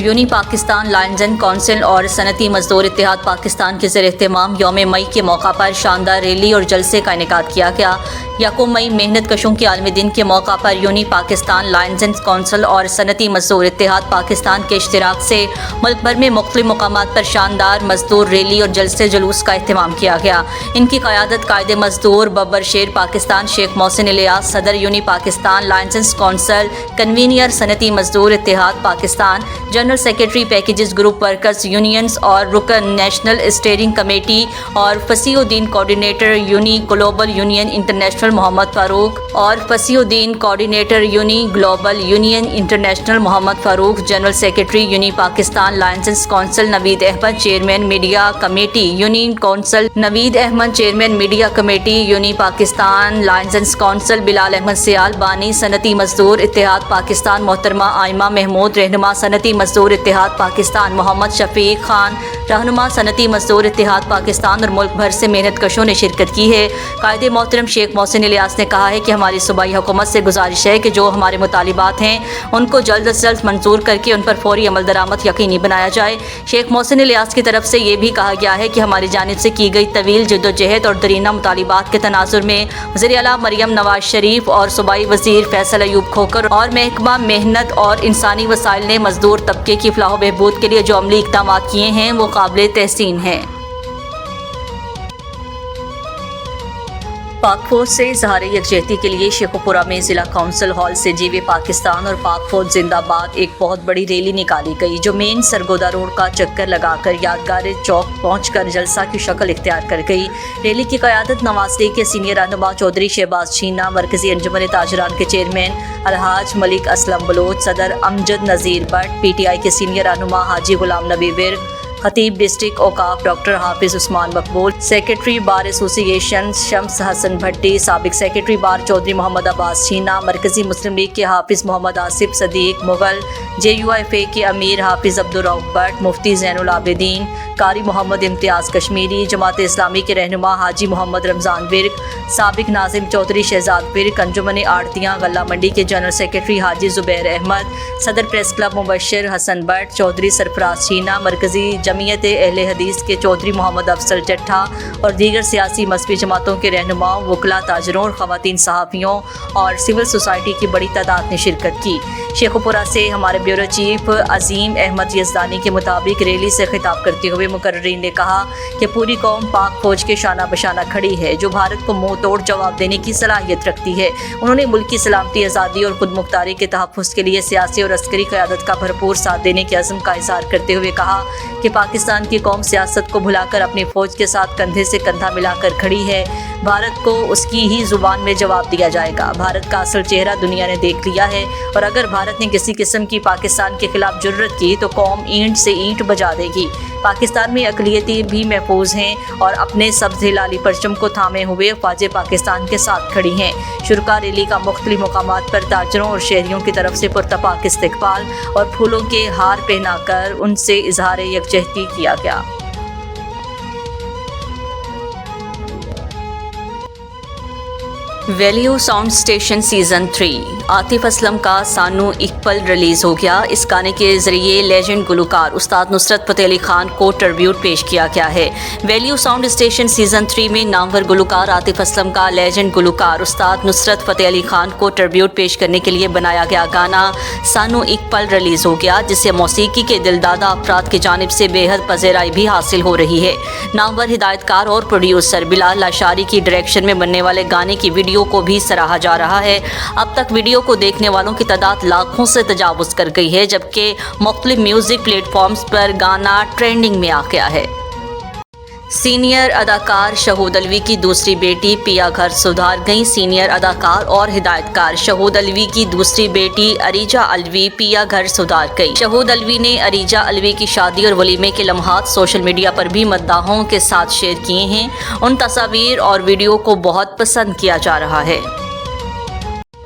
Uni Pakistan liaison council اور صنعتی مزدور اتحاد پاکستان کے زیر اہتمام یوم مئی کے موقع پر شاندار ریلی اور جلسے کا انعقاد کیا گیا۔ 1 مئی محنت کشوں کے عالمی دن کے موقع پر یونی پاکستان لائنزن کونسل اور صنعتی مزدور اتحاد پاکستان کے اشتراک سے ملک بھر میں مختلف مقامات پر شاندار مزدور ریلی اور جلسے جلوس کا اہتمام کیا گیا۔ ان کی قیادت قائد مزدور ببر شیر پاکستان شیخ محسن الیاس، صدر UNI Pakistan liaison council, convener صنعتی مزدور اتحاد Pakistan, general secretary Packages group workers unions اور رکن نیشنل اسٹیئرنگ کمیٹی اور Fasih uddin coordinator UNI global union international Muhammad Farooq اور Fasih uddin coordinator UNI global union international Muhammad Farooq, general secretary UNI Pakistan liaison council Naveed Ahmed, chairman media committee UNI council Naveed Ahmed, chairman media committee UNI Pakistan liaison council Bilal Ahmed Sial, بانی صنعتی مزدور اتحاد پاکستان محترمہ آئمہ محمود، رہنما صنعتی مزدور اتحاد پاکستان محمد شفیق خان، رہنما صنعتی مزدور اتحاد پاکستان اور ملک بھر سے محنت کشوں نے شرکت کی ہے۔ قائد محترم شیخ محسن الیاس نے کہا ہے کہ ہماری صوبائی حکومت سے گزارش ہے کہ جو ہمارے مطالبات ہیں ان کو جلد از جلد منظور کر کے ان پر فوری عمل درآمد یقینی بنایا جائے۔ شیخ محسن الیاس کی طرف سے یہ بھی کہا گیا ہے کہ ہماری جانب سے کی گئی طویل جدوجہد اور درینہ مطالبات کے تناظر میں وزیر اعلیٰ مریم نواز شریف اور صوبائی وزیر فیصل ایوب کھوکھر اور محکمہ محنت اور انسانی وسائل نے مزدور طبقے کی فلاح و بہبود کے لیے جو عملی اقدامات کیے ہیں وہ قابل تحسین ہیں۔ پاک فوج سے اظہار یکجہتی کے لیے شیخوپورہ میں ضلع کونسل ہال سے جیوے پاکستان اور پاک فوج زندہ باد ایک بہت بڑی ریلی نکالی گئی، جو مین سرگودا روڈ کا چکر لگا کر یادگار چوک پہنچ کر جلسہ کی شکل اختیار کر گئی۔ ریلی کی قیادت نواز لیگ کے سینئر رہنما چودھری شہباز چھینا، مرکزی انجمن تاجران کے چیئرمین الحاج ملک اسلم بلوچ، صدر Amjad Nazir Butt, P T I کے سینئر رہنما حاجی غلام نبی ورک، خطیب ڈسٹرکٹ اوقاف ڈاکٹر حافظ عثمان مقبول، سیکرٹری بار ایسوسی ایشن شمس حسن بھٹی، سابق سیکرٹری بار چودھری محمد عباس چھینا، مرکزی مسلم لیگ کے حافظ محمد آصف صدیق مغل، جے یو ایف اے کے امیر حافظ عبدالرؤف بٹ، مفتی زین العابدین، قاری محمد امتیاز کشمیری، جماعت اسلامی کے رہنما حاجی محمد رمضان ورک، سابق ناظم چودھری شہزاد ورک، انجمن آڑتیاں غلہ منڈی کے جنرل سیکرٹری حاجی زبیر احمد، صدر پریس کلب مبشر حسن بٹ، چودھری سرفراز چھینا، مرکزی جمعیت اہل حدیث کے چودھری محمد افضل جٹھا اور دیگر سیاسی مذہبی جماعتوں کے رہنماؤں، وکلاء، تاجروں اور خواتین صحافیوں اور سول سوسائٹی کی بڑی تعداد نے شرکت کی۔ شیخوپورہ سے ہمارے بیورو چیف عظیم احمد یزدانی کے مطابق ریلی سے خطاب کرتے ہوئے مقررین نے کہا کہ پوری قوم پاک فوج کے شانہ بشانہ کھڑی ہے، جو بھارت کو منہ توڑ جواب دینے کی صلاحیت رکھتی ہے۔ انہوں نے ملک کی سلامتی، آزادی اور خود مختاری کے تحفظ کے لیے سیاسی اور عسکری قیادت کا بھرپور ساتھ دینے کے عزم کا اظہار کرتے ہوئے کہا کہ پاکستان کی قوم سیاست کو بھلا کر اپنی فوج کے ساتھ کندھے سے کندھا ملا کر کھڑی ہے۔ بھارت کو اس کی ہی زبان میں جواب دیا جائے گا۔ بھارت کا اصل چہرہ دنیا نے دیکھ لیا ہے، اور اگر بھارت نے کسی قسم کی پاکستان کے خلاف جرت کی تو قوم اینٹ سے اینٹ بجا دے گی۔ پاکستان میں اقلیتیں بھی محفوظ ہیں اور اپنے سبز ہلالی پرچم کو تھامے ہوئے افواج پاکستان کے ساتھ کھڑی ہیں۔ شرکاء ریلی کا مختلف مقامات پر تاجروں اور شہریوں کی طرف سے پرتپاک استقبال اور پھولوں کے ہار پہنا کر ان سے اظہار یکجہتی کیا گیا۔ Value sound station season 3 Atif Aslam کا سانو اقبال ریلیز ہو گیا۔ اس گانے کے ذریعے لیجنڈ گلوکار استاد نصرت فتح علی خان کو ٹربیوٹ پیش کیا گیا ہے۔ ویلیو ساؤنڈ اسٹیشن سیزن 3 میں نامور گلوکار عاطف اسلم کا لیجنڈ گلوکار استاد نصرت فتح علی خان کو ٹربیوٹ پیش کرنے کے لیے بنایا گیا گانا سانو اقبال ریلیز ہو گیا، جسے موسیقی کے دلدادہ افراد کی جانب سے بے حد پذیرائی بھی حاصل ہو رہی ہے۔ نامور ہدایت کار اور پروڈیوسر بلال لاشاری کی ڈائریکشن میں بننے والے گانے کی ویڈیو کو بھی سراہا جا رہا ہے۔ اب تک ویڈیو کو دیکھنے والوں کی تعداد لاکھوں سے تجاوز کر گئی ہے، جبکہ مختلف میوزک پلیٹ فارمز پر گانا ٹرینڈنگ میں آ گیا ہے۔ سینئر اداکار شہود علوی کی دوسری بیٹی پیا گھر سدھار گئیں۔ سینئر اداکار اور ہدایت کار شہود علوی کی دوسری بیٹی اریجا علوی پیا گھر سدھار گئی۔ شہود علوی نے اریجا علوی کی شادی اور ولیمے کے لمحات سوشل میڈیا پر بھی مداحوں کے ساتھ شیئر کیے ہیں۔ ان تصاویر اور ویڈیو کو بہت پسند کیا جا رہا ہے۔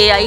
AI